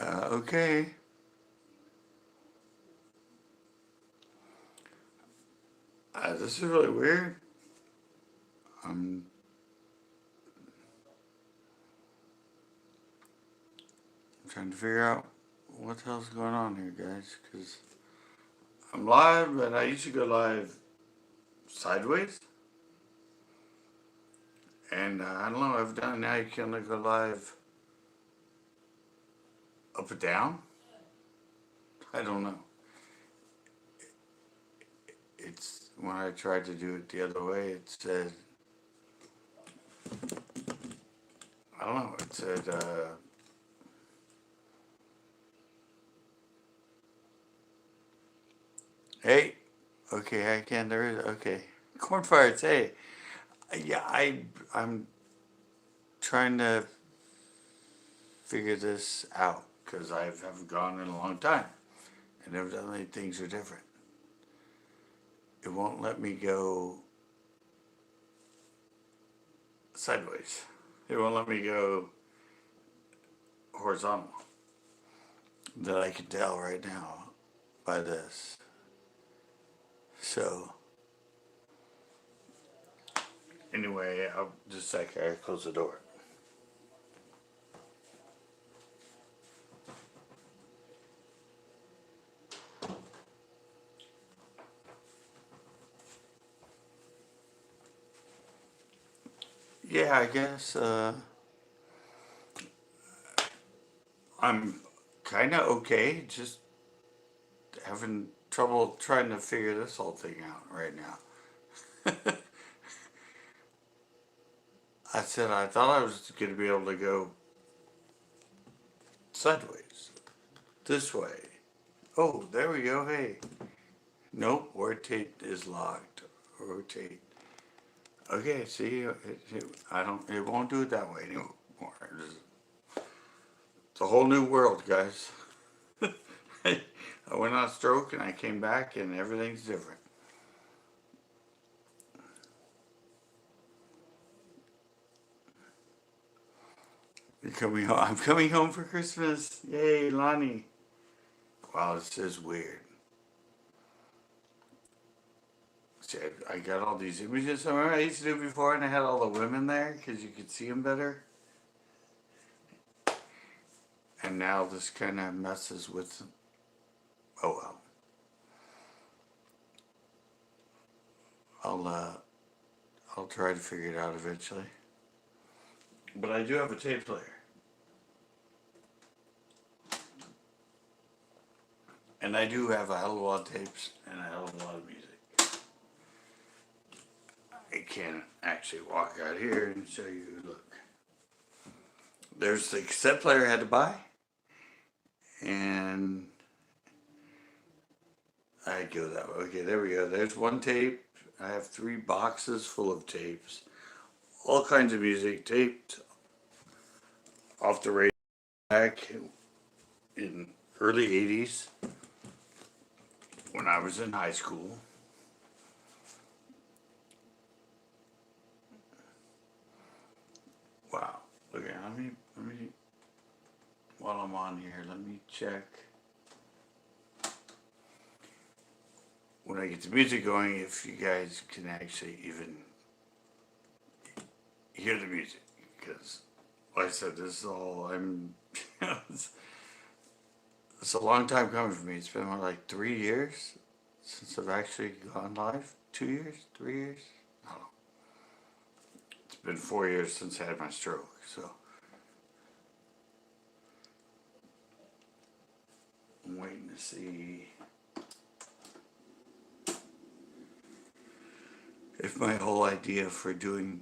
Okay. This is really weird. I'm trying to figure out what the hell's going on here, guys, because I'm live, but I usually go live sideways. And I don't know, I've done it now. You can only go live up and down. I don't know. It's when I tried to do it the other way, it said, I don't know, it said, hey, okay, I can, there is, okay. Corn farts, hey. Yeah, I'm trying to figure this out because I haven't gone in a long time. And evidently things are different. It won't let me go sideways. It won't let me go horizontal. That I can tell right now by this. So, anyway, I'll just a sec, I close the door. Yeah, I guess I'm kind of okay, just having trouble trying to figure this whole thing out right now. I said I thought I was going to be able to go sideways, this way. Oh, there we go, hey. Nope, rotate is locked. Rotate. Okay, see, it won't do it that way anymore. It's a whole new world, guys. I went on a stroke and I came back and everything's different. You're coming home. I'm coming home for Christmas. Yay, Lonnie. Wow, this is weird. See, I got all these images. Remember I used to do before and I had all the women there because you could see them better? And now this kind of messes with them. Oh well. I'll try to figure it out eventually. But I do have a tape player. And I do have a hell of a lot of tapes and a hell of a lot of music. I can't actually walk out here and show you, look. There's the cassette player I had to buy. And I go that way. Okay, there we go. There's one tape. I have 3 boxes full of tapes. All kinds of music taped off the radio back in early 80's when I was in high school. Wow. Okay, let me, while I'm on here, let me check. When I get the music going, if you guys can actually even hear the music. Because, like I said, this is all, it's a long time coming for me. It's been like 3 years since I've actually gone live. 2 years? 3 years? I don't know. It's been 4 years since I had my stroke, so. I'm waiting to see if my whole idea for doing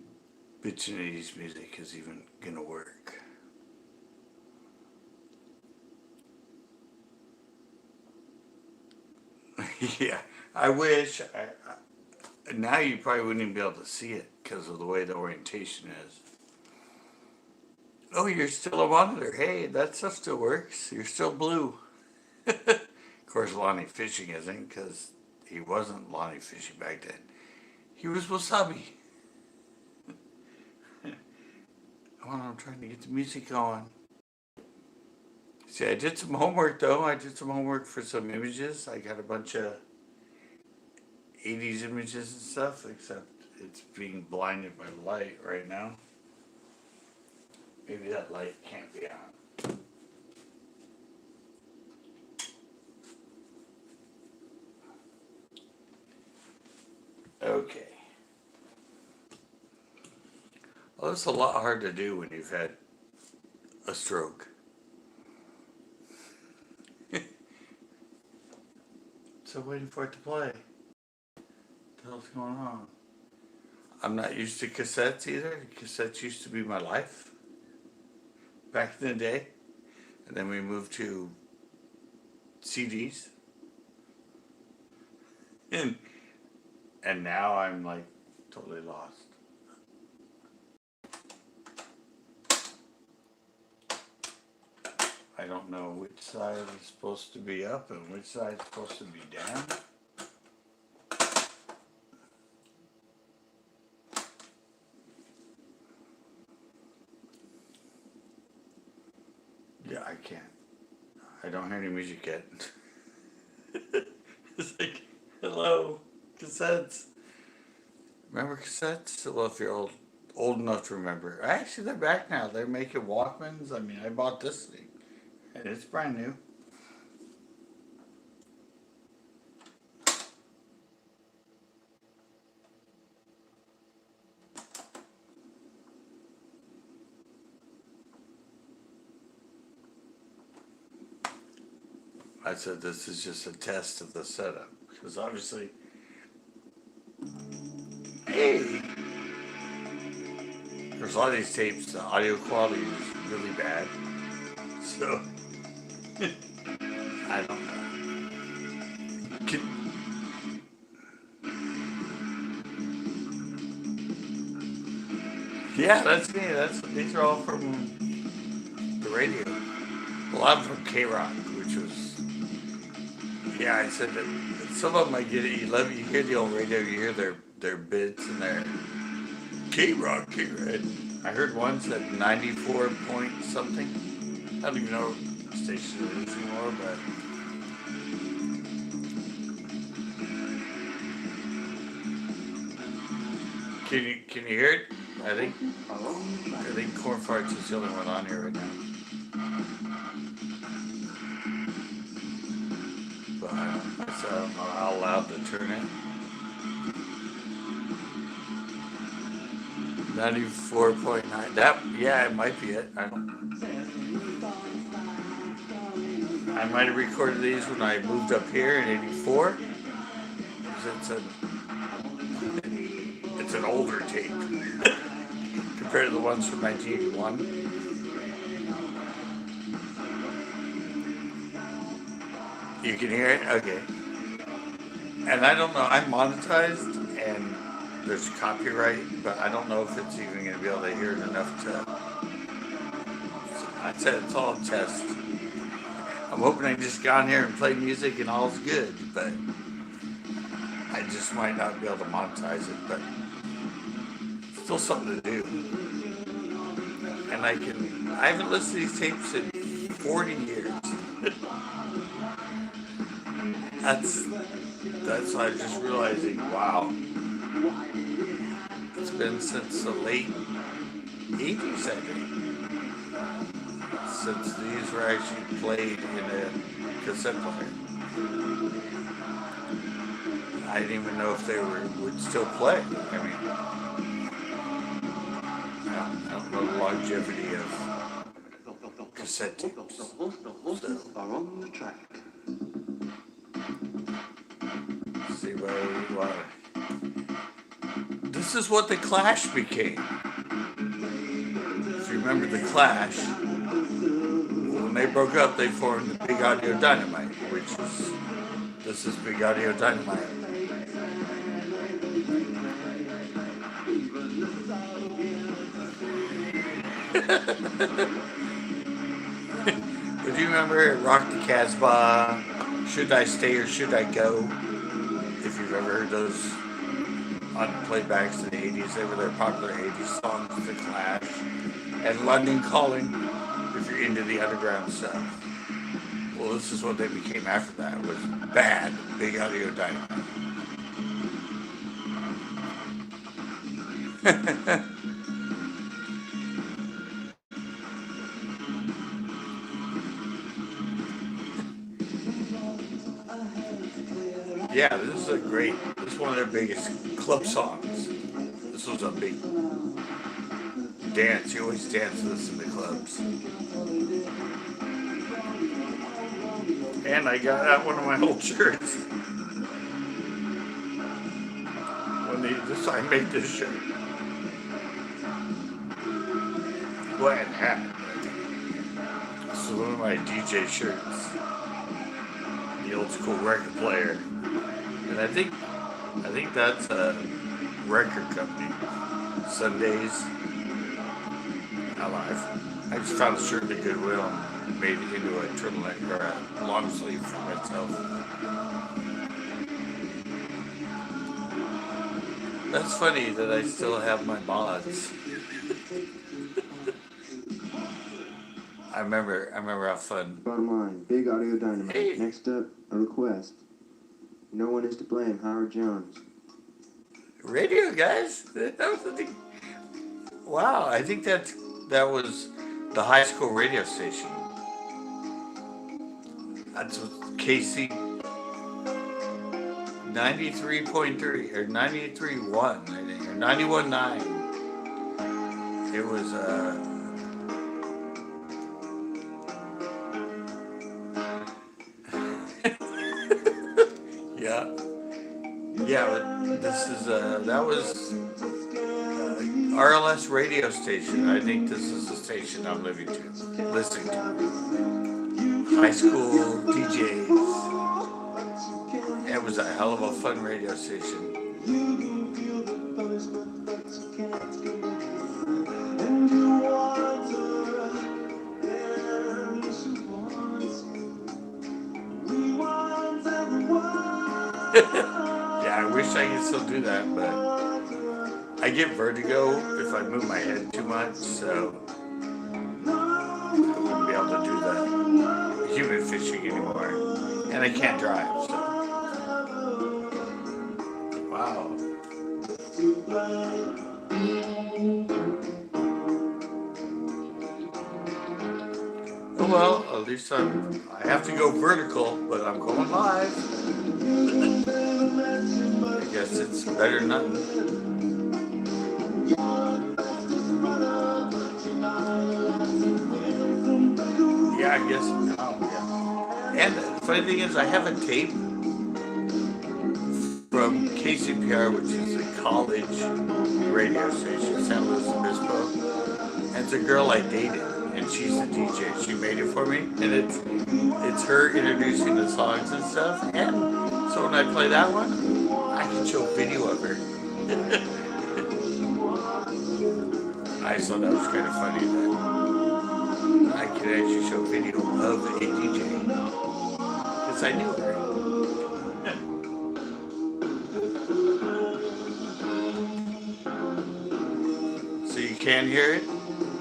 bitchin' 80's music is even gonna work. Yeah, I wish. Now you probably wouldn't even be able to see it because of the way the orientation is. Oh, you're still a monitor. Hey, that stuff still works. You're still blue. Of course, Lonnie Fishing isn't because he wasn't Lonnie Fishing back then. He was Wasabi. I'm trying to get the music going. See, I did some homework though. I did some homework for some images. I got a bunch of 80's images and stuff, except it's being blinded by light right now. Maybe that light can't be on. Okay. Well, it's a lot hard to do when you've had a stroke. So waiting for it to play. What the hell's going on? I'm not used to cassettes either. Cassettes used to be my life back in the day. And then we moved to CDs. And now I'm like totally lost. I don't know which side is supposed to be up and which side is supposed to be down. Yeah, I can't. I don't hear any music yet. It's like, hello, cassettes. Remember cassettes? Well, if you're old enough to remember. Actually, they're back now. They're making Walkmans. I mean, I bought this thing. And it's brand new. I said this is just a test of the setup. Because obviously, hey, there's a lot of these tapes, the audio quality is really bad. So, I don't know. Yeah, that's me. These are all from the radio. A lot from K-Rock, which was, yeah, I said that some of them I get it. You hear the old radio, you hear their bits and their K-Rock, K-Rock. I heard one said 94 point something. I don't even know what station it is anymore, but can you hear it? I think Corn Farts is the only one on here right now. But I don't know how loud to turn it. 94.9. That, yeah, it might be it. I might have recorded these when I moved up here in '84. It's an older tape compared to the ones from 1981. You can hear it? Okay. And I don't know, I'm monetized and there's copyright, but I don't know if it's even going to be able to hear it enough to. I said it's all a test. I'm hoping I just got on here and play music and all's good, but I just might not be able to monetize it, but still something to do. And I haven't listened to these tapes in 40 years. That's why I'm just realizing, wow. It's been since the late 80's, I think. Since these were actually played in a cassette player. I didn't even know if they would still play. I mean, I don't know the longevity of cassette tapes. So, are on the track. See where we are. This is what the Clash became. If you remember the Clash, when they broke up, they formed the Big Audio Dynamite, this is Big Audio Dynamite. Do you remember Rock the Casbah, Should I Stay or Should I Go? If you've ever heard those on playbacks in the 80's, they were their popular 80's songs, The Clash, and London Calling, if you're into the underground stuff. Well, this is what they became after that. Was Bad, Big Audio Dynamite. Yeah, this is a great. This is one of their biggest club songs. This was a big dance. You always dance to this in the clubs. And I got out one of my old shirts when they decided to make this shirt. Well, it happened. This is one of my DJ shirts. The old school record player. And I think that's a record company. Sundays Alive. I just found a shirt at Goodwill and made it into a turtleneck or a long sleeve for myself. That's funny that I still have my mods. I remember how fun. Bottom line, Big Audio Dynamite. Hey. Next up, a request. No one is to blame, Howard Jones. Radio guys. That was the thing. Wow, I think that was the high school radio station. That's what KC 93.3 or 93.1, I think, or 91.9. It was yeah, but this is that was RLS radio station. I think this is the station I'm listening to. High school DJs. It was a hell of a fun radio station. Yeah, I wish I could still do that, but I get vertigo if I move my head too much, so I wouldn't be able to do the human fishing anymore. And I can't drive, so. Wow. Oh well, at least I have to go vertical, but I'm going live. I guess it's better than nothing. Yeah, I guess. Yeah. And the funny thing is, I have a tape from KCPR, which is a college radio station, San Luis Obispo. And it's a girl I dated, and she's the DJ. She made it for me, and it's her introducing the songs and stuff. And so when I play that one, I can show video of her. I thought that was kind of funny that I could actually show video of a DJ because I knew her. So you can hear it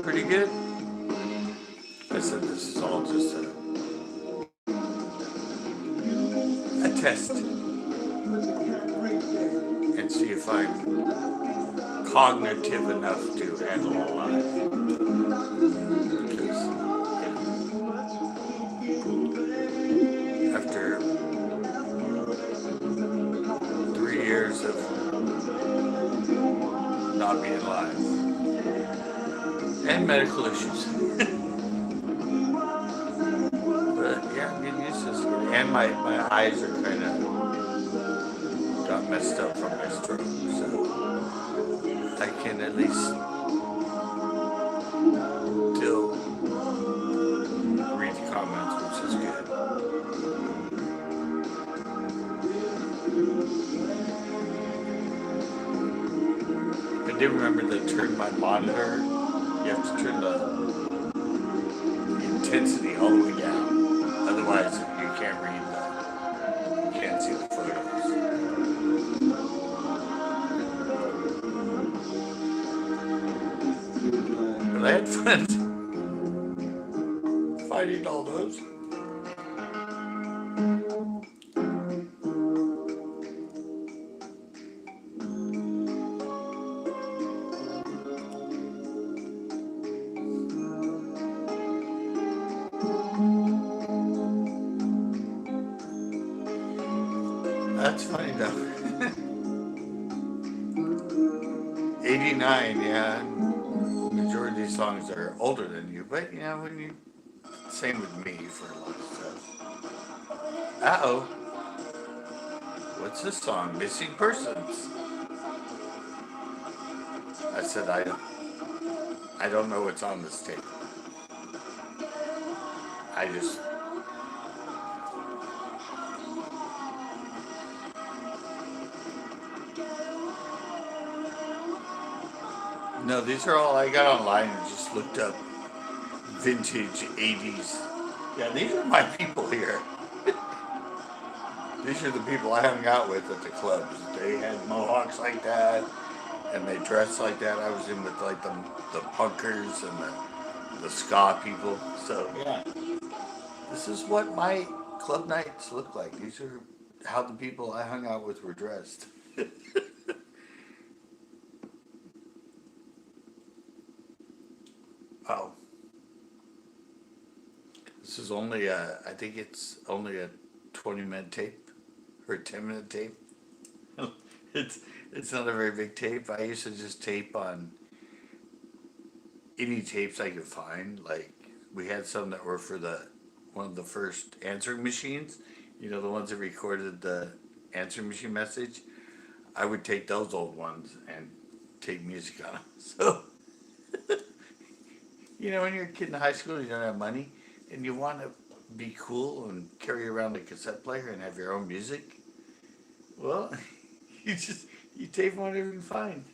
pretty good? I said this is all just a test and see if I'm cognitive enough to handle all live. Because after 3 years of not being live and medical issues. But yeah, I'm getting used to this. And my eyes are kind of got messed up from my stroke, so I can at least still read the comments, which is good. I did remember to turn my monitor. You have to turn the intensity all the way down. Otherwise, you can't read you can't see the photos. But I had fun fighting all those. That's funny though. 89, yeah. Majority of these songs are older than you, but you know, when you, same with me for a lot of stuff. Uh-oh. What's this song? Missing Persons. I said, I don't know what's on this tape. I just, no, these are all I got online and just looked up vintage 80s. Yeah, these are my people here. These are the people I hung out with at the clubs. They had mohawks like that, and they dressed like that. I was in with like the punkers and the ska people. So yeah, this is what my club nights look like. These are how the people I hung out with were dressed. Oh, this is only I think it's only a 20-minute tape or a 10-minute tape. it's it's not a very big tape. I used to just tape on any tapes I could find. Like we had some that were for the one of the first answering machines. You know, the ones that recorded the answering machine message. I would take those old ones and take music on them. So you know, when you're a kid in high school, you don't have money, and you want to be cool and carry around a cassette player and have your own music. Well, you tape whatever you can find.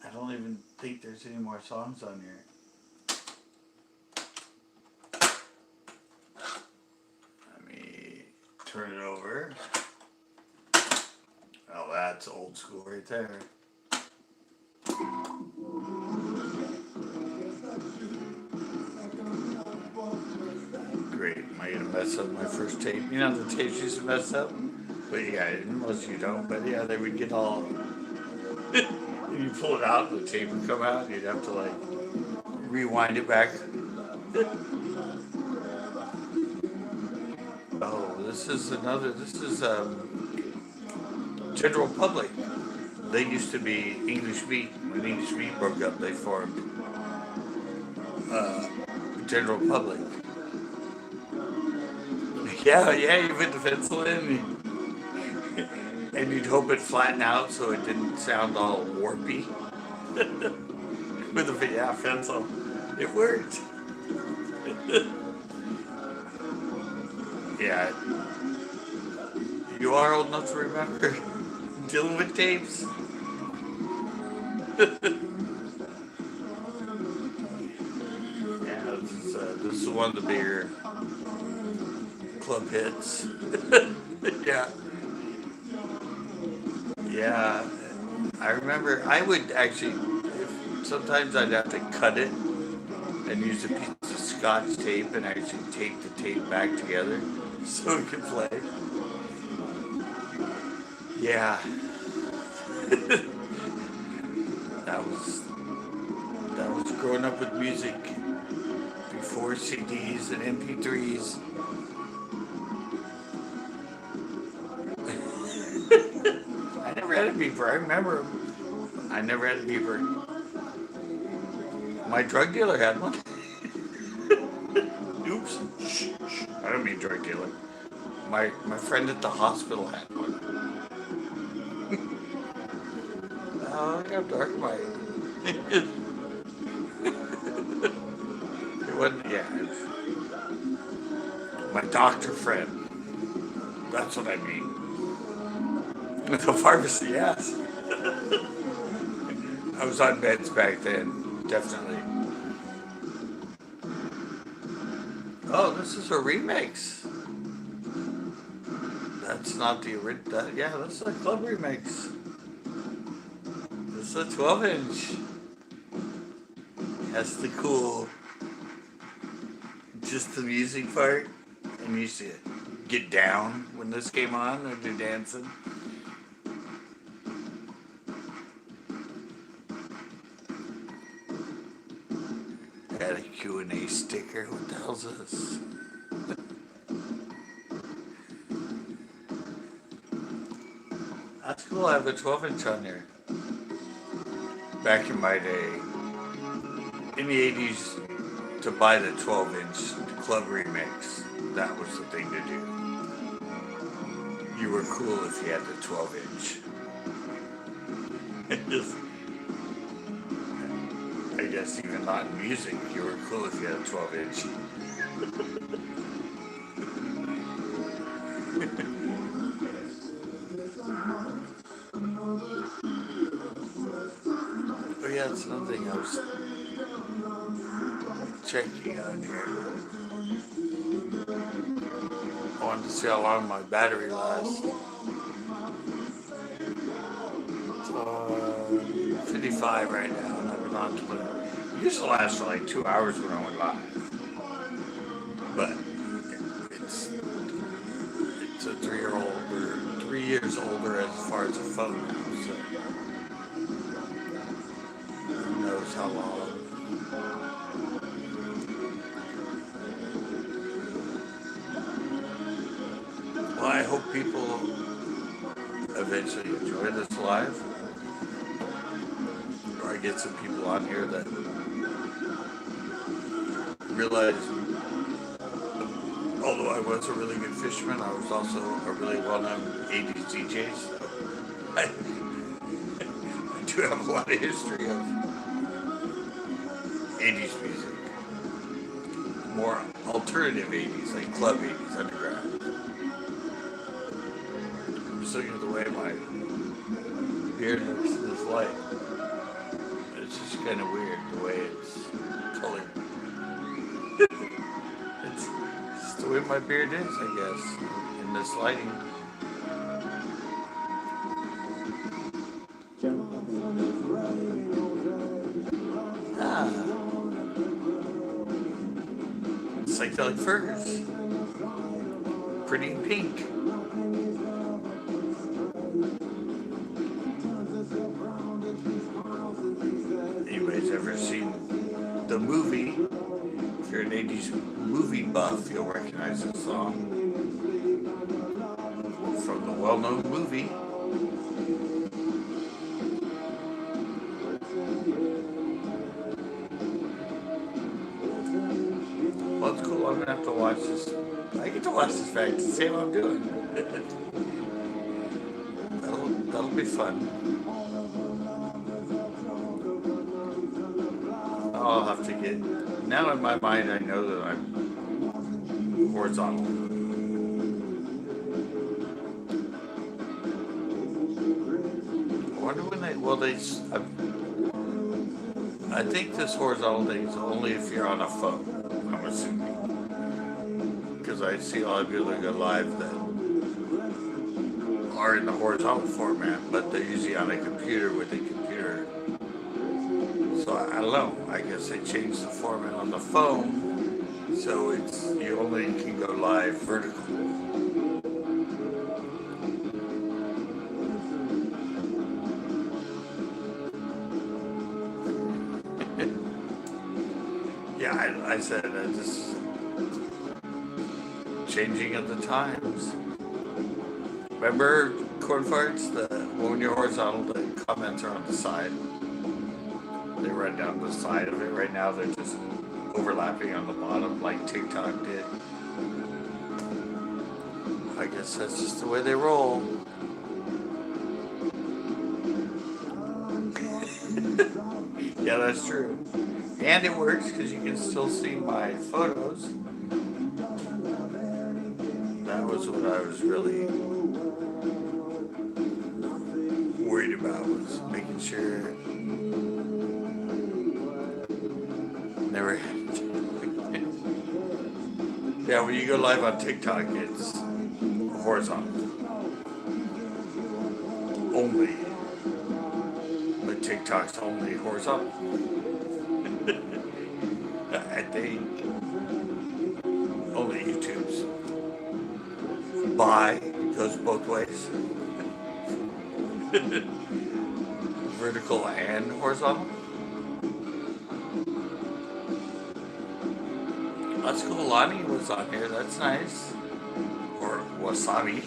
I don't even think there's any more songs on here. Let me turn it over. Oh, that's old school right there. Great. Am I gonna mess up my first tape? You know the tapes used to mess up? But yeah, most of you don't. But yeah, they would get all you pull it out and the tape would come out and you'd have to like rewind it back. Oh, this is General Public. They used to be English Beat. When English Beat broke up, they formed General Public. Yeah, you put the pencil in and you'd hope it flattened out so it didn't sound all warpy. With a pencil. It worked. Yeah. You are old enough to remember dealing with tapes. Yeah, this is one of the bigger club hits. Yeah. Yeah. I remember I would actually, sometimes I'd have to cut it and use a piece of Scotch tape and actually tape the tape back together so it could play. Yeah. that was growing up with music before CDs and MP3s. I never had a beeper. I remember I never had a beeper. My drug dealer had one. Oops. Shh. I don't mean drug dealer. My friend at the hospital had one. Oh, look how dark my it wasn't, yeah. My doctor friend. That's what I mean. The pharmacy, yes. I was on meds back then, definitely. Oh, this is a remix. That's not the original. Yeah, this is a club remix. This is a 12-inch. That's the cool. Just the music part. And you used to get down when this came on and do dancing. Had a Q&A sticker. What the hell's this? cool. I have a 12-inch on there. Back in my day, in the 80's, to buy the 12-inch club remix, that was the thing to do. You were cool if you had the 12-inch. I guess even not in music, you were cool if you had a 12-inch. Oh yeah, that's another thing I was checking on here. I wanted to see how long my battery lasts. 55 right now, and I've been on 20. It used to last for like 2 hours when I went live. But it's a 3-year-old or 3 years older as far as the phone now, so who knows how long. Well, I hope people eventually enjoy this live. Or I get some people on here that realize, although I was a really good fisherman, I was also a really well-known 80's DJ, so I do have a lot of history of 80's music. More alternative 80's, like club 80's, underground. I'm just looking at the way my beard looks in this light. It's just kind of weird the way it's colored. It's just the way my beard is, I guess, in this lighting. Ah. Psychedelic Furs. Pretty pink. Anybody's ever seen the movie? If you're an 80's movie buff, you'll recognize this song from the well-known movie. Well, it's cool. I'm gonna have to watch this. I get to watch this back to see what I'm doing. That'll be fun. I'll have to get. Now in my mind, I know that I'm horizontal. I wonder when they. Well, I think this horizontal thing is only if you're on a phone. I'm assuming, because I see a lot of people that go live that are in the horizontal format, but they're usually on a computer with a computer. So I don't know. I guess they changed the format on the phone, so you only can go live vertical. Yeah, I said just changing of the times. Remember corn farts? When you're horizontal, the comments are on the side. They run down the side of it. Right now, they're just overlapping on the bottom, like TikTok did. I guess that's just the way they roll. Yeah, that's true. And it works because you can still see my photos. That was what I was really worried about, was making sure never. Yeah, when you go live on TikTok, it's horizontal only, but TikTok's only horizontal. I think only YouTube's it goes both ways. Vertical and horizontal. That's cool. Lonnie was on here. That's nice. Or Wasabi.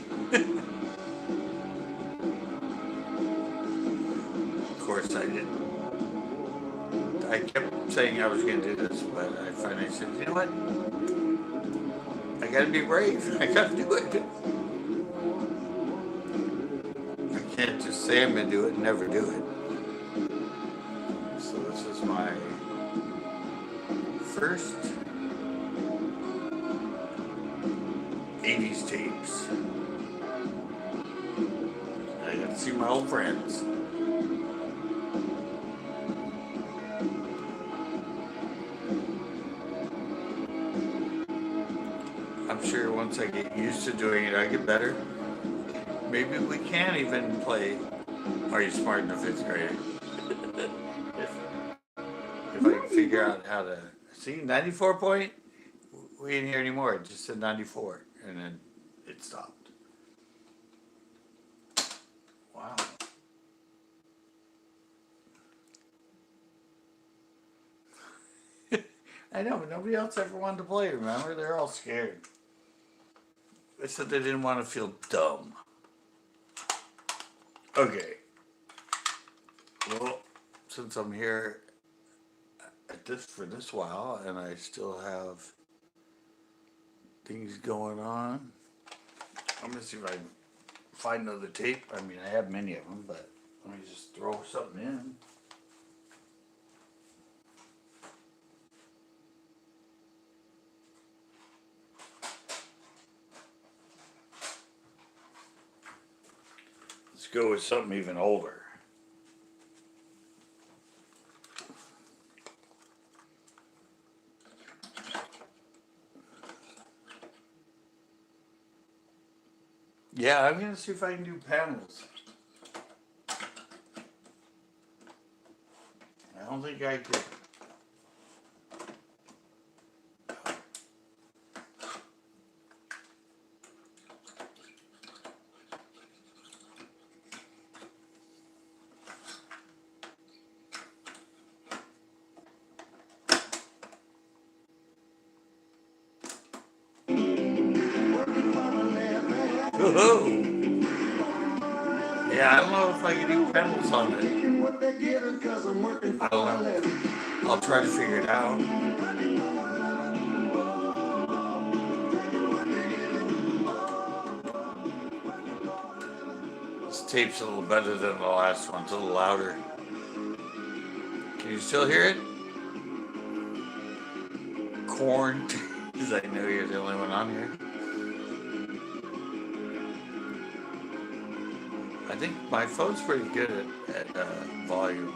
kept saying I was going to do this, but I finally said, you know what? I got to be brave. I got to do it. I can't just say I'm going to do it and never do it. So this is my first 80's tapes. I got to see my old friends. I'm sure once I get used to doing it, I get better. Maybe we can even play Are You Smart in the Fifth Grade? If I can figure out how to see 94 point, we didn't hear anymore. It just said 94, and then it stopped. Wow. I know, but nobody else ever wanted to play. Remember, they're all scared. They said they didn't want to feel dumb. Okay. Well, since I'm here at this for this while, and I still have things going on, I'm gonna see if I can find another tape. I mean, I have many of them, but let me just throw something in. Let's go with something even older. Yeah, I'm gonna see if I can do panels. I don't think I could. Woohoo! Yeah, I don't know if I can do pedals on it. I don't know. I'll try to figure it out. This tape's a little better than the last one. It's a little louder. Can you still hear it? Corn. Because I know you're the only one on here. I think my phone's pretty good at volume.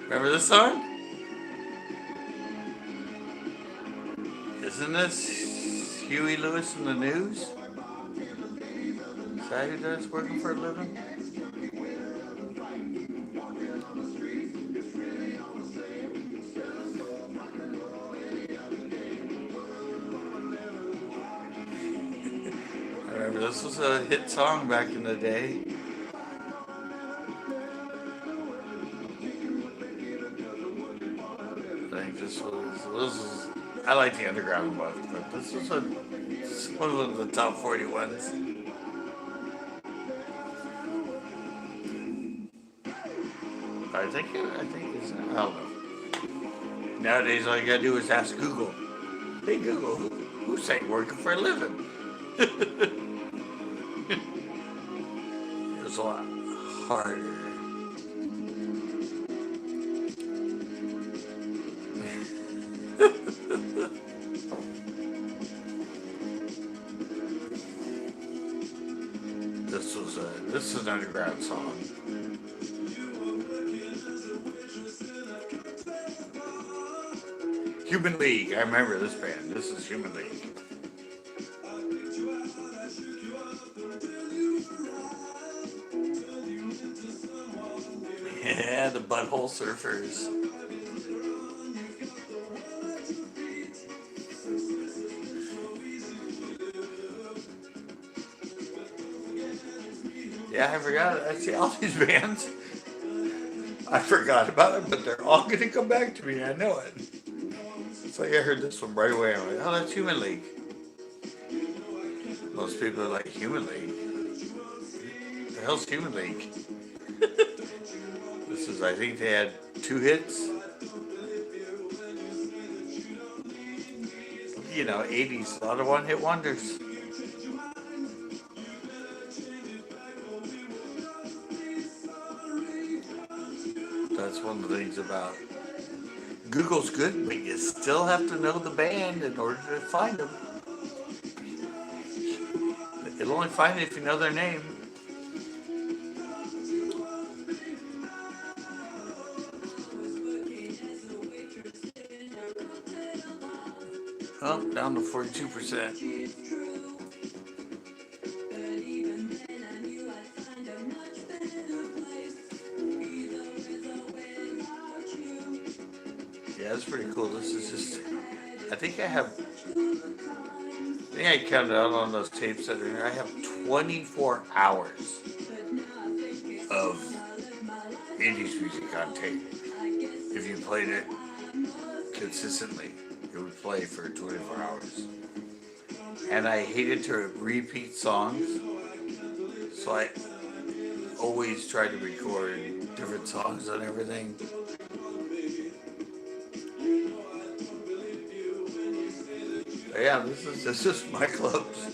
Remember this song? Isn't this Huey Lewis and the News? Is that who does working for a living? I remember this was a hit song back in the day. I think this was I like the underground one, but this was one of the top 40 ones. I think it's, I don't know. Nowadays, all you gotta do is ask Google. Hey Google, who's saying working for a living? It was a lot harder. This is an underground song. Human League. I remember this band. This is Human League. Yeah, the Butthole Surfers. Yeah, I forgot. I see all these bands. I forgot about it, but they're all going to come back to me. I know it. It's like I heard this one right away. I'm like, oh, that's Human League. Most people are like, Human League? What the hell's Human League? This is because I think they had 2 hits. You know, 80's, a lot of one-hit wonders. That's one of the things about Google's good, but you still have to know the band in order to find them. It'll only find it if you know their name. Oh, down to 42%. Yeah, that's pretty cool. This is just, I think I counted out on those tapes that are here. I have 24 hours of 80's music on tape. If you played it consistently, it would play for 24 hours. And I hated to repeat songs, so I always tried to record different songs and everything. But yeah, this is my clubs.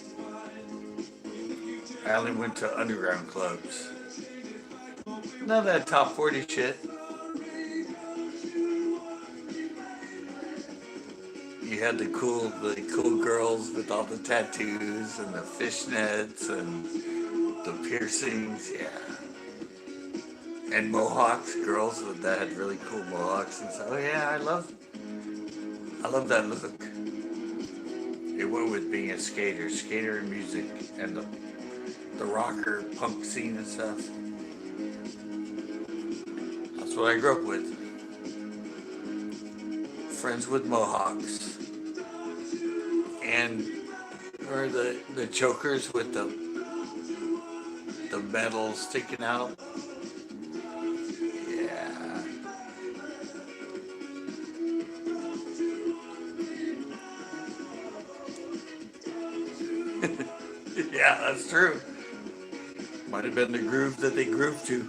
I only went to underground clubs. None of that top 40 shit. You had the cool girls with all the tattoos and the fishnets and the piercings, yeah. And mohawks, girls that had really cool mohawks and stuff. Oh yeah, I love that look. It went with being a skater and music, and the rocker punk scene and stuff. That's what I grew up with. Friends with mohawks. And or the chokers with the metal sticking out. Yeah. Yeah, that's true. Might have been the groove that they grooved to.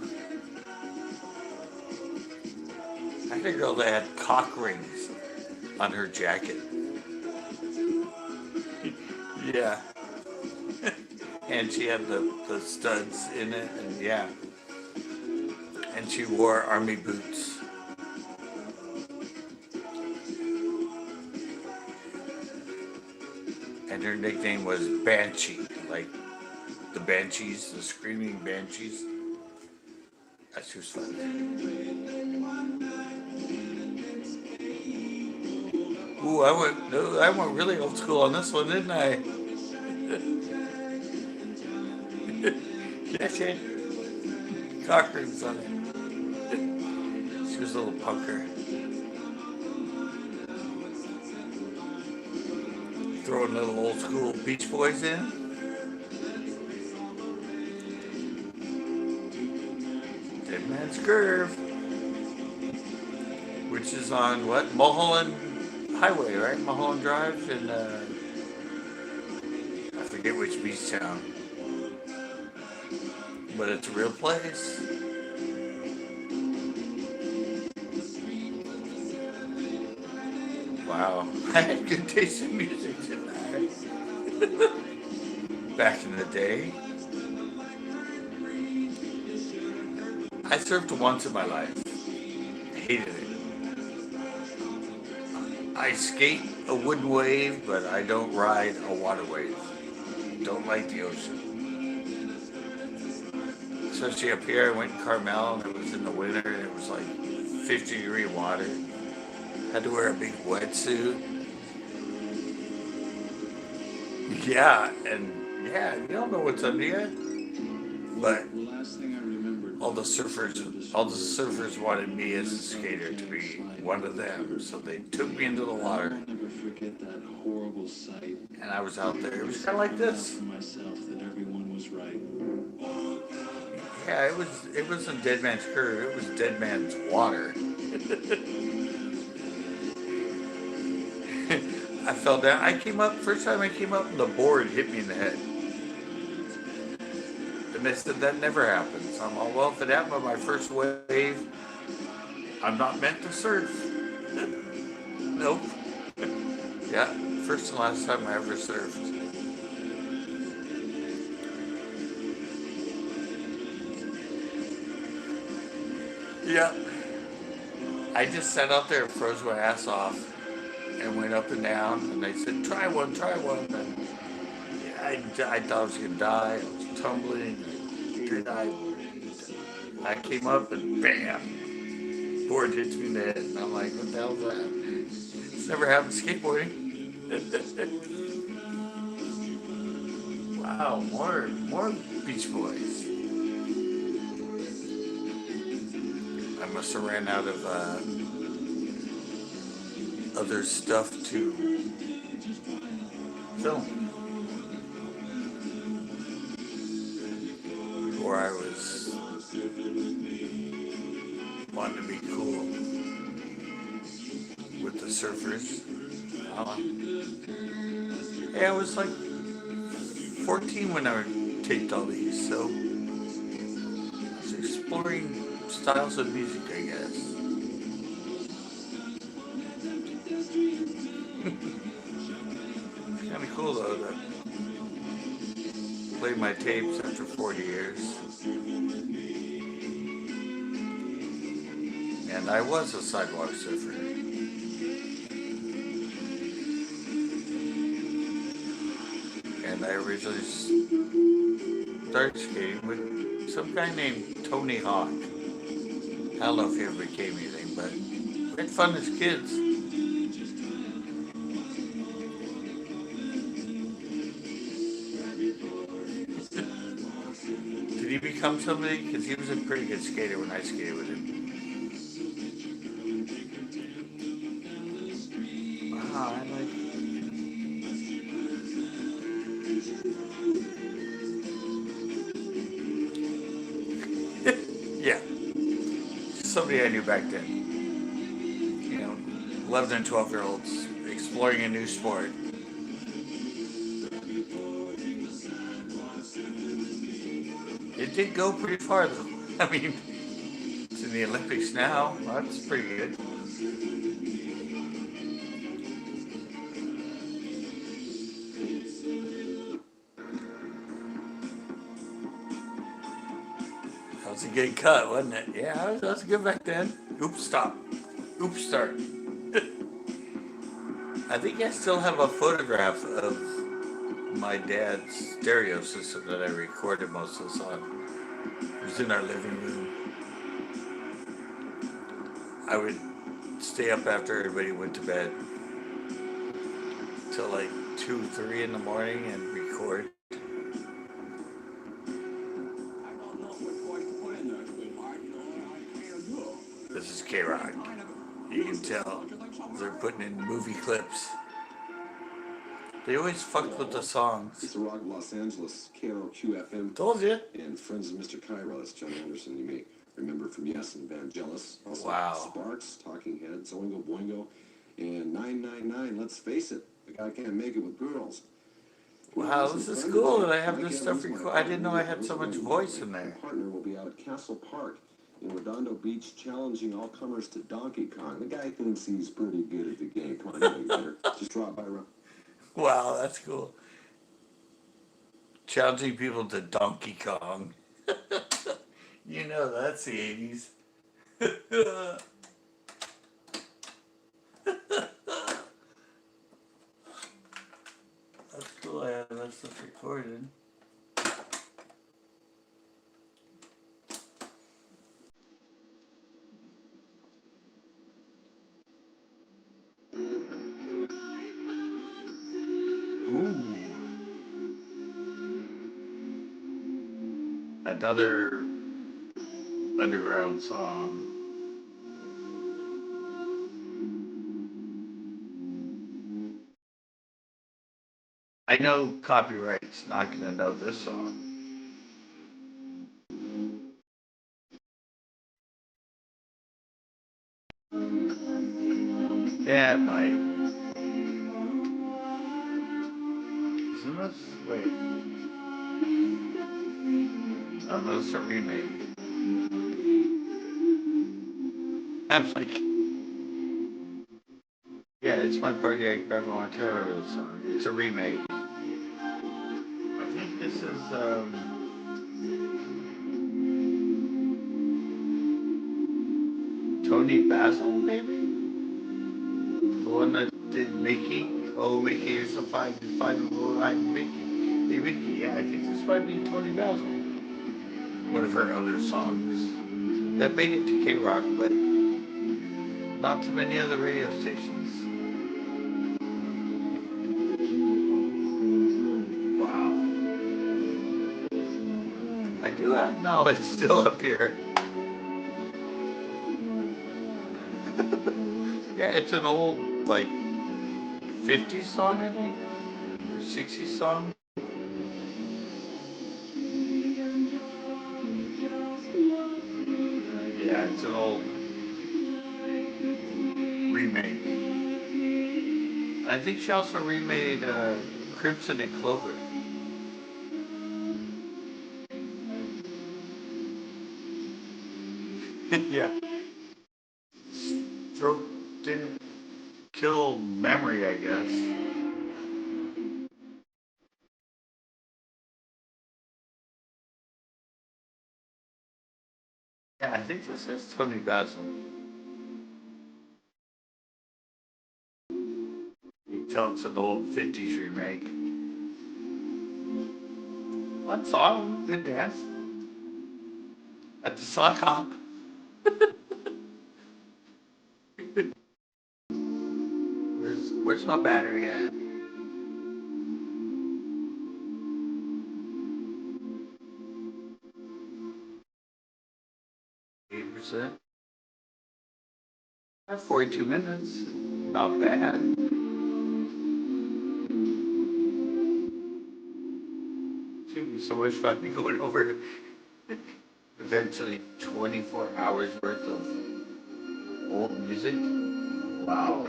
I had a girl that had cock rings on her jacket. Yeah. And she had the studs in it, and yeah. And she wore army boots. And her nickname was Banshee, like the Banshees, the screaming Banshees. That's just fun. Ooh, I went really old school on this one, didn't I? Yeah, she had cock rings on it. She was a little punker. Throwing little old school Beach Boys in. Dead Man's Curve. Which is on what? Mulholland Highway, right? Mulholland Drive in I forget which beach town. But it's a real place. Wow. I had good taste in music, didn't I? Back in the day. I surfed once in my life. Hated it. I skate a wooden wave, but I don't ride a water wave. Don't like the ocean. Especially up here, I went in Carmel, and it was in the winter, and it was like 50-degree water. Had to wear a big wetsuit. Yeah, and yeah, you don't know what's under you. But all the surfers wanted me as a skater to be one of them, so they took me into the water. And I was out there. It was kind of like this. Yeah, it wasn't Dead Man's Curve. It was Dead Man's Water. I fell down. First time I came up, and the board hit me in the head. And they said that never happens. I'm all, well, if it happened on my first wave, I'm not meant to surf. Nope. Yeah, first and last time I ever surfed. Yeah. I just sat out there and froze my ass off and went up and down. And they said, try one, try one. And I thought I was going to die. I was tumbling. And I came up and bam, board hits me in the head. And I'm like, what the hell's that? It's never happened skateboarding. Wow, more Beach Boys. I must have ran out of other stuff to film. Before I was wanting to be cool with the surfers. Hey, I was like 14 when I taped all these, so I was exploring styles of music, I guess. It's kind of cool though to play my tapes after 40 years. And I was a sidewalk surfer. And I originally started skating with some guy named Tony Hawk. I don't know if he ever became anything, but we had fun as kids. Did he become somebody? Because he was a pretty good skater when I skated with him. Wow, I like. Yeah, somebody I knew back then. You know, 11 and 12-year-olds exploring a new sport. It did go pretty far though. I mean, it's in the Olympics now. Well, that's pretty good. That was a good cut, wasn't it? Yeah, that was good back then. Oops, stop. Oops, start. I think I still have a photograph of my dad's stereo system that I recorded most of the song. It was in our living room. I would stay up after everybody went to bed till like 2, 3 in the morning and record. This is K-Rock. You can tell they're putting in movie clips. They always fucked with the songs. It's the Rock of Los Angeles, KROQ-FM. Told you. And Friends of Mr. Cairo. That's John Anderson. You may remember from Yes and Vangelis. Also, Wow. Sparks, Talking Heads, Oingo Boingo, and 999. Let's face it, the guy can't make it with girls. Wow, this is cool that I have this stuff recorded. I didn't know I had so much voice in there. My partner will be out at Castle Park in Redondo Beach challenging all comers to Donkey Kong. The guy thinks he's pretty good at the game. Come on, you better just drop by. Wow, that's cool. Challenging people to Donkey Kong. You know, that's the 80's. That's cool, I have that stuff recorded. Ooh. Another underground song. I know copyright's not gonna know this song. Yeah, it might. Isn't this? Wait. Oh, no, it's a remake. I'm like, yeah, it's my party at Grandma Ontario song. It's a remake. I think this is Tony Basil, maybe? The one that did Mickey. Oh, Mickey, here's the five line Mickey. Hey, Mickey, yeah, I think this might be Tony Basil. One of her other songs that made it to K Rock, but not to many other radio stations. Wow. I do have, no, it's still up here. Yeah, it's an old, like, 50s song, I think, or 60s song. Yeah, it's an old remake. I think she also remade Crimson and Clover. Yeah. Stroke didn't kill memory, I guess. Yeah, I think this is Tony Basil. You can tell it's an old 50s remake. One song, good dance. At the sock hop. Where's my battery at? 8%. That's 42 minutes. Not bad. Should be so much fun going over eventually 24 hours worth of old music. Wow.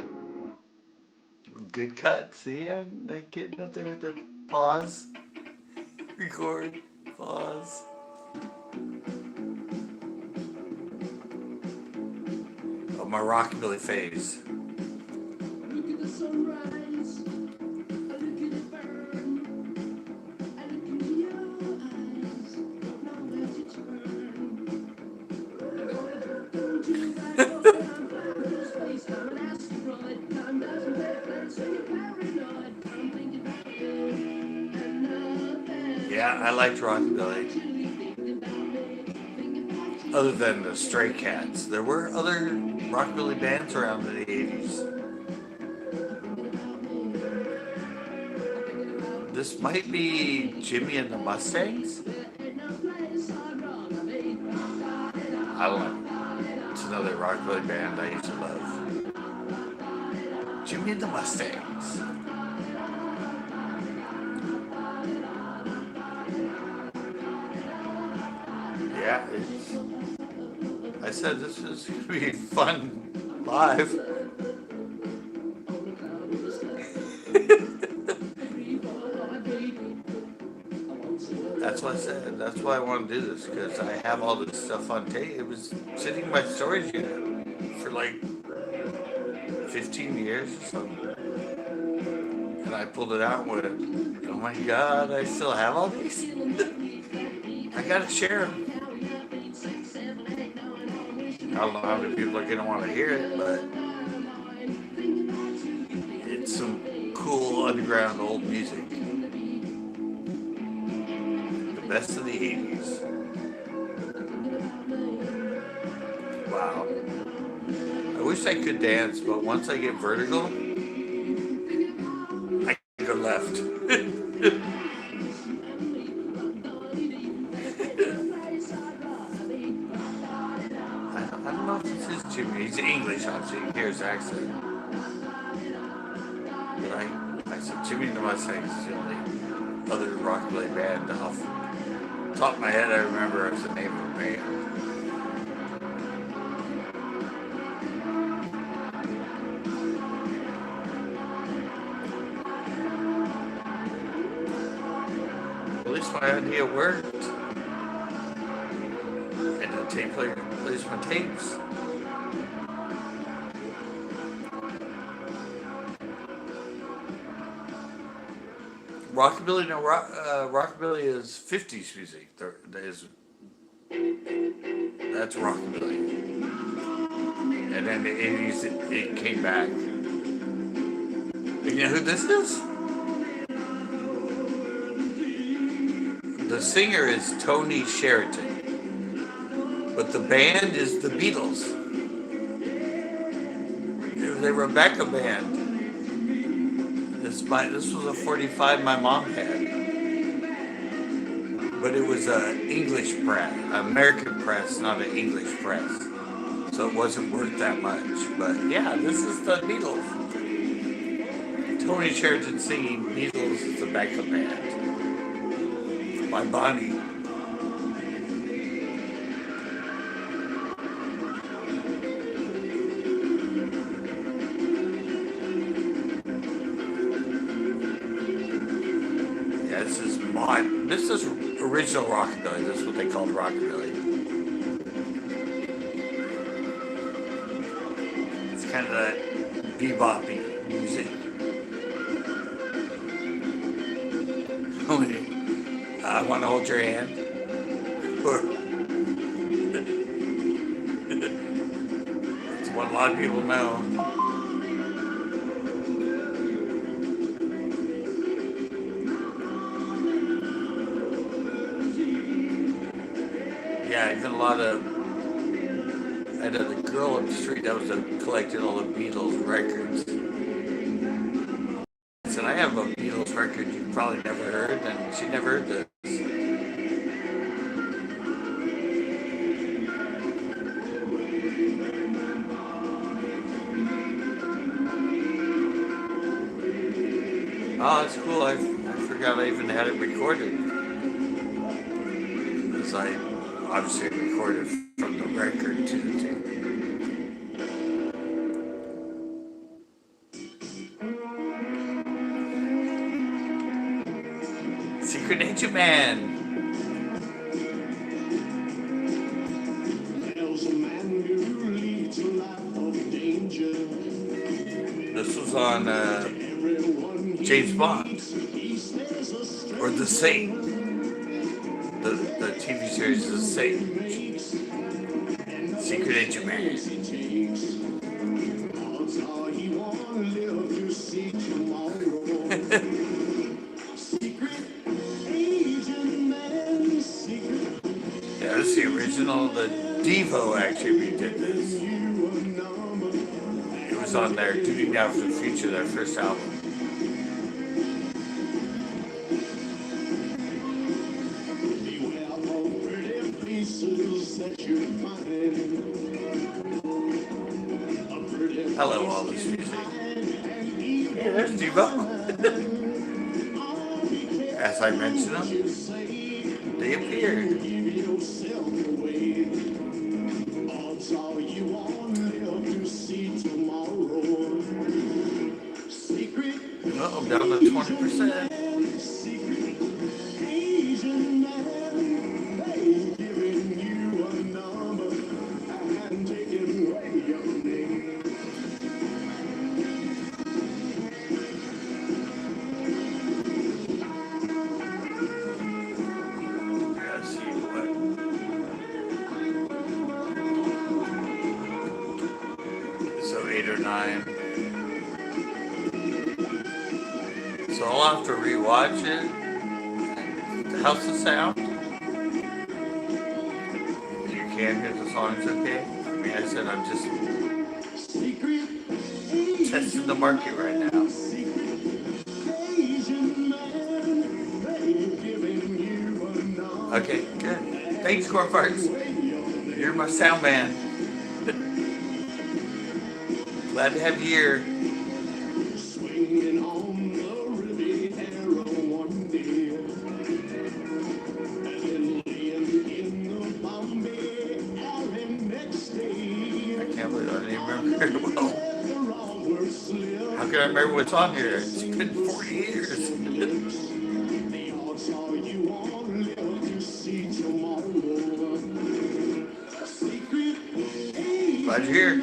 Good cut. See, I'm like getting up there with the pause, record, pause. Oh, my rockabilly phase. Look at the sunrise. I look at it burn. I look into your eyes. Don't know where to turn. I'm going to the back of the I'm space. I'm an asteroid. Time doesn't matter. So you're paranoid. I'm thinking about it. And nothing. Yeah, I liked rockabilly. Other than the Stray Cats, there were other rockabilly bands around in the 80s. This might be Jimmy and the Mustangs? I don't know. It's another rockabilly band I used to love. Jimmy and the Mustangs. Yeah, I said this is going to be fun live. That's what I said. That's why I want to do this, because I have all this stuff on tape. It was sitting in my storage unit for like 15 years or something. And I pulled it out and went, oh my God, I still have all these? I gotta share them. I don't know how many people are gonna want to hear it, but it's some cool underground old music. The best of the 80s. Wow. I wish I could dance, but once I get vertigo, I go left. I don't know if this is Jimmy. He's English, obviously. You can hear his accent. But I said Jimmy and the Mustangs is the only other rockabilly band off the top of my head I remember as the name of the band. At least my idea worked. And the tape player plays my tapes. Rockabilly, no, rockabilly is 50s music. That's rockabilly. And then the 80s, it came back. You know who this is? The singer is Tony Sheridan, but the band is the Beatles. They were a backup band. This was a 45 my mom had, but it was an English press, American press, not an English press, so it wasn't worth that much. But yeah, this is the Beatles. Tony Sheridan singing Beatles is the backup band. My Bonnie. Yeah, this is original rockabilly. This is what they called rockabilly. It's kind of that bebop-y music. I want to hold your hand. It's what a lot of people know. Yeah, even a lot of. I had a girl up the street that was collecting all the Beatles records. I said, I have a Beatles record you've probably never heard, and she never heard this. Oh, that's cool. I forgot I even had it recorded. Because I obviously recorded from the record to the tape. Secret Agent Man. This was on James Bond, or The Saint. The TV series is The Saint. Secret Agent Man. Yeah, this is the original. The Devo actually redid this. It was on their Duty Now for the Future, their first album. Hello, all this music. Hey, there's Devo. As I mentioned them, they appeared. Oh, I'm down to 20%. So 8 or 9. So I'll have to rewatch it. How's the sound? You can hear the songs okay? I mean, I said I'm just testing the market right now. Okay, good. Thanks, Corn Farts. You're my sound man. Glad to have you here. I can't believe I didn't even remember it well. How can I remember what's on here? It's been 40 years. Glad you're here.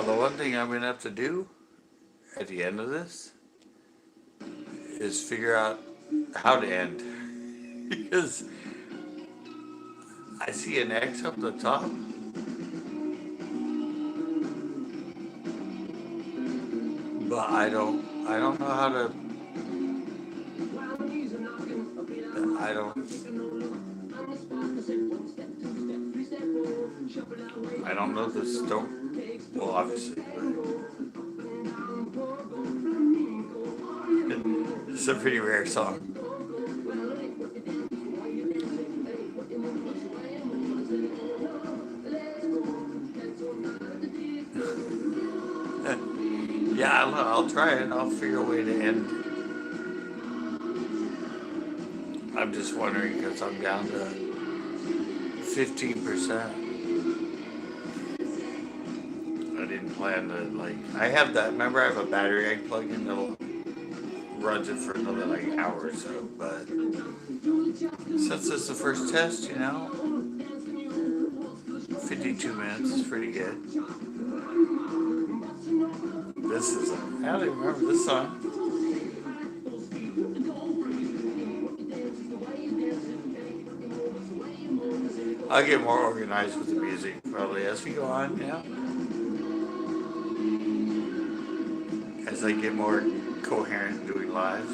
the one thing I'm gonna have to do at the end of this is figure out how to end. Because I see an X up the top. But I don't know how to, I don't know this, well, obviously, but it's a pretty rare song. Yeah, I'll try it. I'll figure a way to end. I'm just wondering because I'm down to 15%. I didn't plan to, like, I have that. Remember, I have a battery I plug in that'll runs it for another like hour or so. But since it's the first test, 52 minutes is pretty good. This is, I don't even remember this song. I'll get more organized with the music probably as we go on, as I get more coherent doing lives.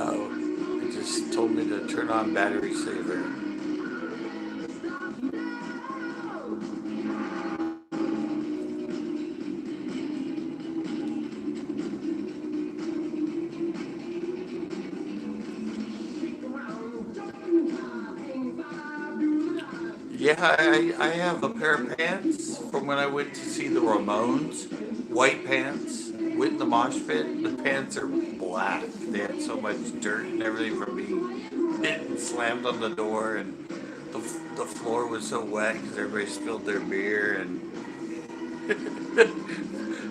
Oh, it just told me to turn on battery saver. Yeah, I have a pair of pants from when I went to see the Ramones. White pants. Went in the mosh pit. The pants are black. They had so much dirt and everything from being hit and slammed on the door. And the floor was so wet because everybody spilled their beer. And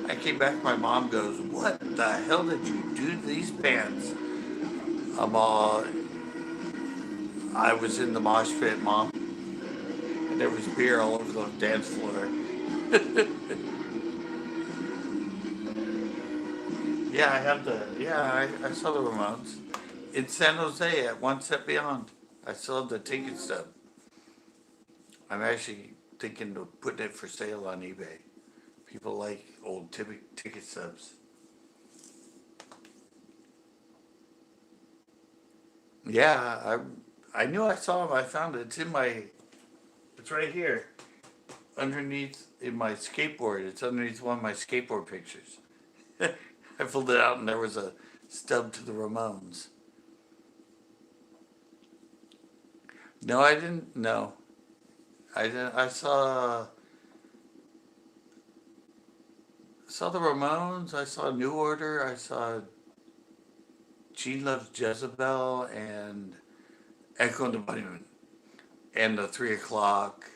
I came back, my mom goes, "What the hell did you do to these pants?" I was in the mosh pit, Mom. There was beer all over the dance floor. Yeah, I saw the Ramones in San Jose at One Step Beyond. I still have the ticket stub. I'm actually thinking of putting it for sale on eBay. People like old ticket stubs. Yeah, I knew I saw them. I found it. It's right here, underneath in my skateboard. It's underneath one of my skateboard pictures. I pulled it out and there was a stub to the Ramones. No, I didn't. No, I didn't. I saw the Ramones. I saw New Order. I saw Gene Loves Jezebel and Echo and the Bunnymen and the 3 o'clock.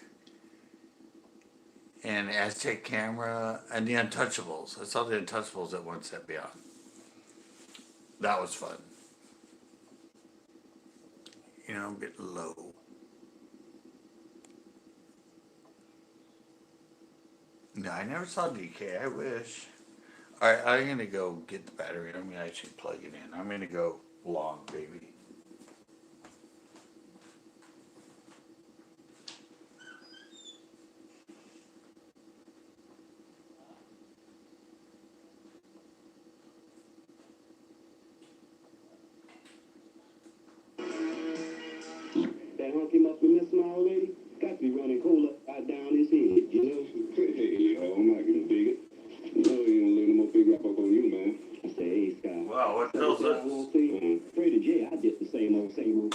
And Aztec Camera, and the Untouchables. I saw the Untouchables at One Step Beyond. That was fun. A bit low. No, I never saw DK. I wish. All right, I'm going to go get the battery. I'm going to actually plug it in. I'm going to go long, baby. That hunky must be missing already. Got to be running cola right down his head, Hey, I'm not gonna dig it. No, you don't let no more big rap up on you, man. I say, hey, Scott. Wow, what feels it? Pray to Jay, I did the same old thing.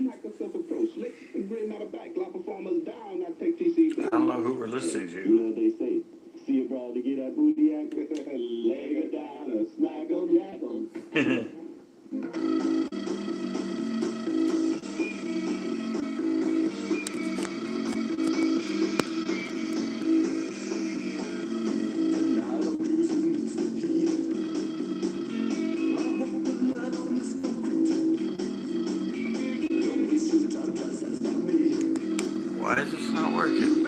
Knock yourself a pro slick and bring out a backlot performers down. I take TC. I don't know who we're listening to. You know what they say? See a broad to get that booty act. Lay her down or smack on yak on. Why is this not working?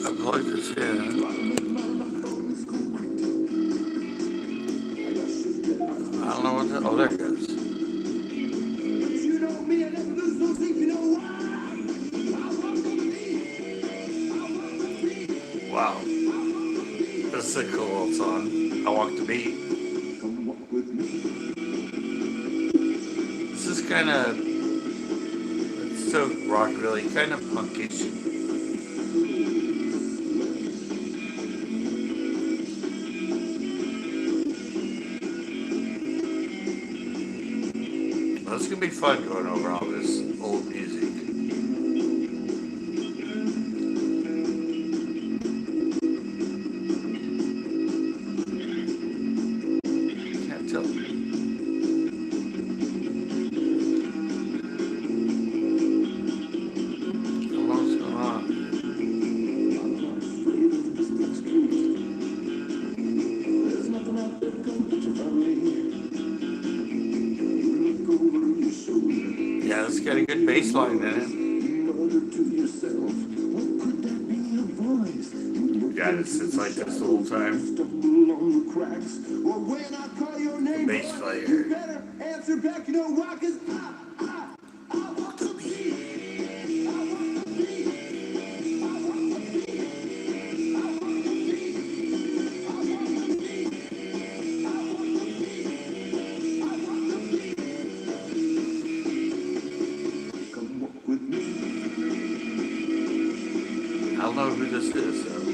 I plugged this in. I don't know what the. Oh, there it goes. Wow. This is a cool old song. I Walk the Beat. This is kind of. It's so rockabilly, kind of punkish. Well, it's going to be fun going over all this old music. Can't tell. What's going on? Yeah, it's got a good bass line in it. Yeah, it's like this the whole time. The bass player. I don't know who this is, though.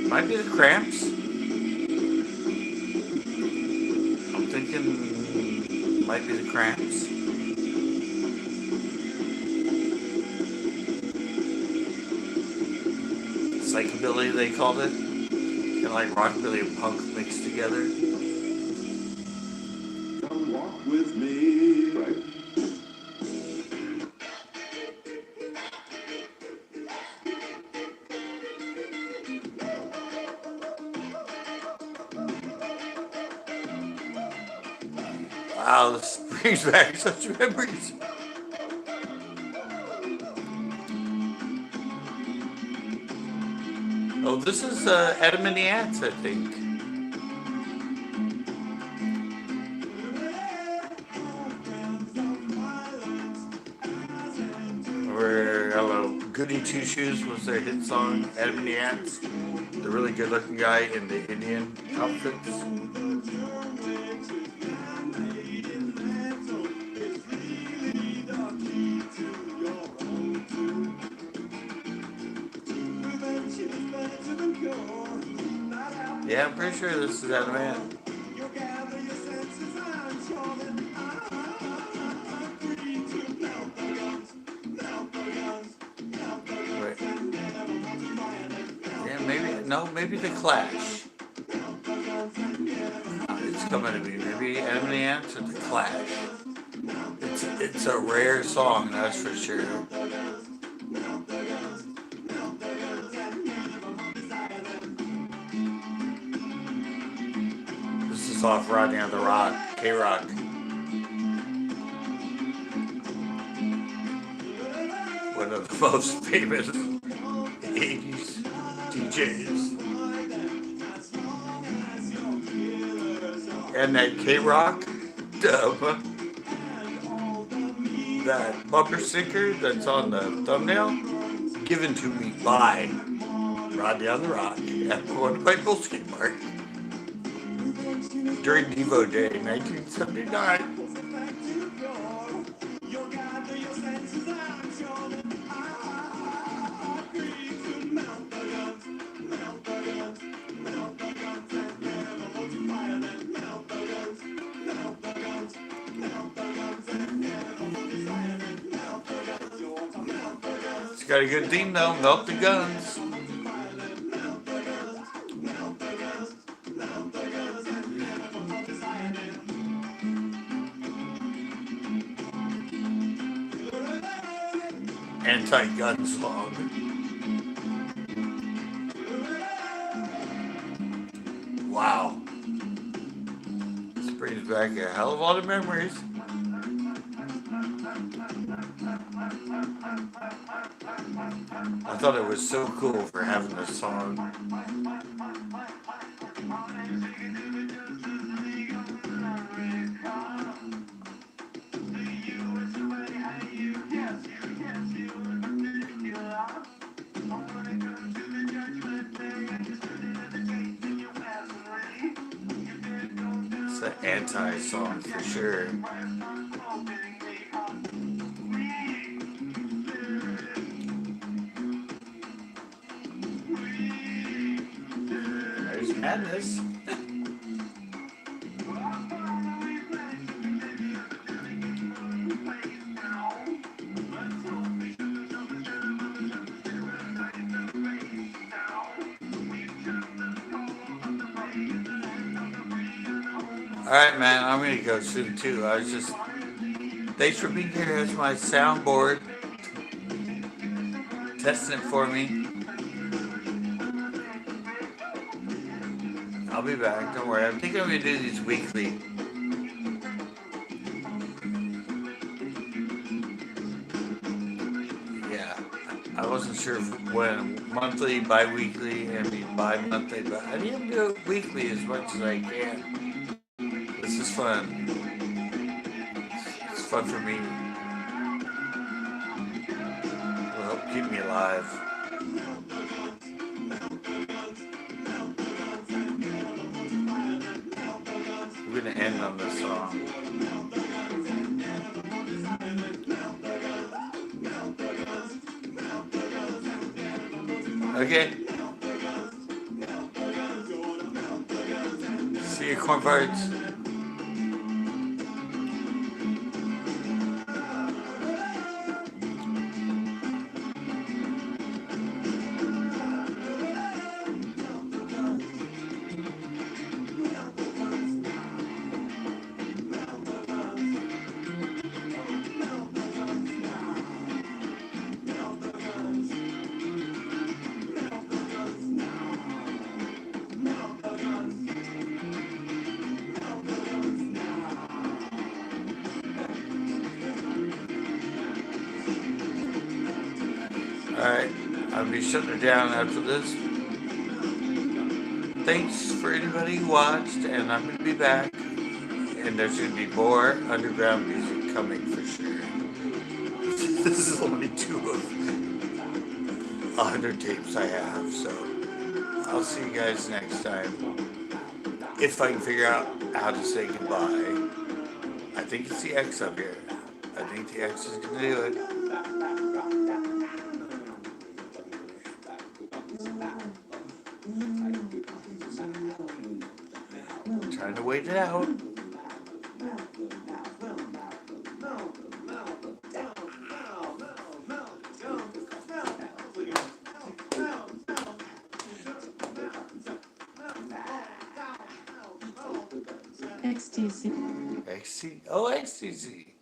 Might be the Cramps. I'm thinking might be the Cramps. Psychobilly, they called it. Kind of like rockabilly and punk mixed together. Come walk with me. Right. Wow, this brings back such memories. Oh, this is Adam and the Ants, I think. Where, hello, Goody Two Shoes was their hit song, Adam and the Ants. The really good looking guy in the Indian outfits. Yeah, I'm pretty sure this is Adam Ant. Wait. Yeah, maybe the Clash. It's coming to me. Maybe Adam and the Ants or the Clash. It's a rare song, that's for sure. This is off Riding on the Rock, K-Rock. One of the most famous 80's DJs. And that K-Rock dub, that bumper sticker that's on the thumbnail, given to me by Rodney on the Rock at one by Bullskate Mark during Devo Day, 1979. It's got a good theme though, Melt the Guns. anti-gun song. Wow. This brings back a hell of a lot of memories. I thought it was so cool for having this song. It's an anti-song for sure. There's madness. Alright, man, I'm gonna go soon too. Thanks for being here as my soundboard. Testing it for me. I'll be back, don't worry. I think I'm gonna do these weekly. Yeah, I wasn't sure when monthly, bi-weekly, I mean bi-monthly, but I need to do it weekly as much as I can. This is fun. It's fun for me. It'll help keep me alive. We're gonna end on this song. Okay. See you, corn farts. Alright, I'll be shutting it down after this. Thanks for anybody who watched, and I'm going to be back. And there's going to be more underground music coming for sure. This is only 2 of 100 tapes I have, so I'll see you guys next time. If I can figure out how to say goodbye. I think it's the X up here. I think the X is going to do it. Trying to wait it out. XTC. XTC. Oh, XTC.